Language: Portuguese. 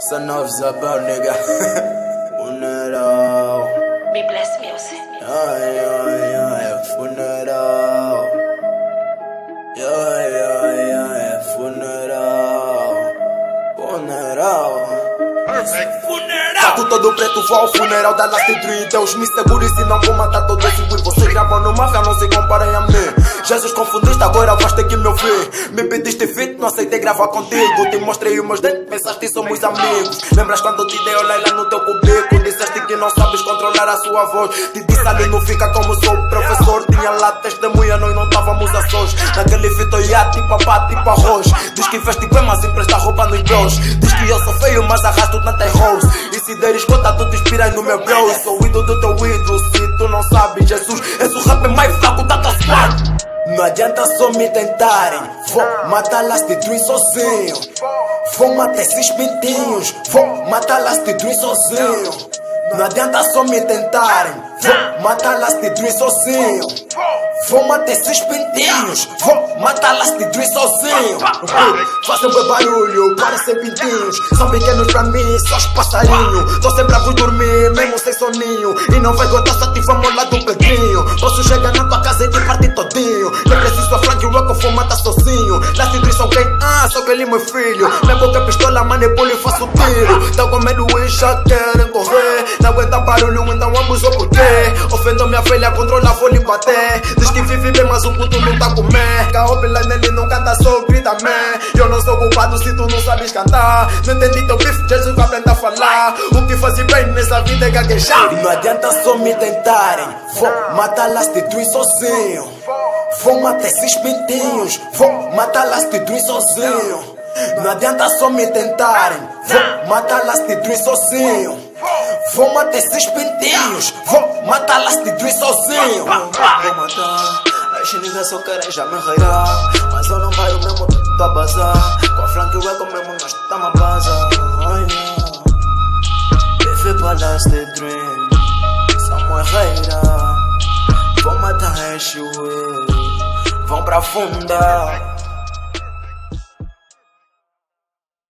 Son of Zabel, nigga. Funeral. Be blessed music. Funeral. Funeral. Fato todo preto, vou ao funeral da Last Dream. Deus me segure, senão vou matar todo esse weed. Você gravando máfia, não se comparem a mim. Jesus confundiste, agora vais ter que me ouvir. Me pediste feat, não aceitei gravar contigo. Te mostrei os meus dentes, pensaste que somos amigos. Lembras quando te dei olhar lá no teu cubico? Disseste que não sabes controlar a sua voz. Te disse ali não fica como sou o professor. Tinha lá testemunha, nós não estávamos a sós. Naquele fito ia tipo abate, tipo arroz. Diz que veste bem, mas empresta roupa nos bros. Diz que eu sou feio, mas arrasto tantas hoes. E se deres conta, tu te inspiras no meu bro. Sou o ídolo do teu ídolo, se tu não sabes, Jesus. Esse rap é mais fraco da tua squad. Não adianta só me tentarem. Vou matar Last Dream sozinho. Vou matar esses pintinhos. Vou matar Last Dream sozinho. Não adianta só me tentarem. Vou matar Last Dream sozinho. Vou matar esses pintinhos. Vou matar Last Dream sozinho. Façam bem barulho, parecem pintinhos. São pequenos pra mim, só os passarinhos. Tô sempre a vos dormir, mesmo sem soninho. E não vai aguentar se ativamos lá do Pedrinho. Posso chegar na tua casa e te partir todinho. Nem preciso a flank, o louco vou matar sozinho. Last Dream são quem? Só que ele meu filho. Minha boca pistola, manipulo e faço tiro. Tão com medo e já querem correr. Não aguenta barulho, então ambos o porquê. Ofendo minha filha, controla, vou lhe bater. Diz que vive bem, mas o puto não tá com mé. Caopila nele não canta, só grita man. Eu não sou culpado se tu não sabes cantar. Não entendi teu bife, Jesus vai aprender a falar. O que faz bem nessa vida é gaguejar. E não adianta só me tentarem. Vou matar Last Dream sozinho. Vou matar esses pintinhos. Vou matar Last Dream sozinho. Não adianta só me tentarem. Vou matar Last Dream sozinho. Vou matar esses pintinhos. Vou matar Last Dream sozinho. Vou matar. As niggas só querem já me raiar. Mas eu não vai o mesmo, tu tá bazar. Com a flank eu é com o mesmo, nós tamo a bazar. Vive pra Last Dream. Somos reira. Vou matar hash, vão pra funda.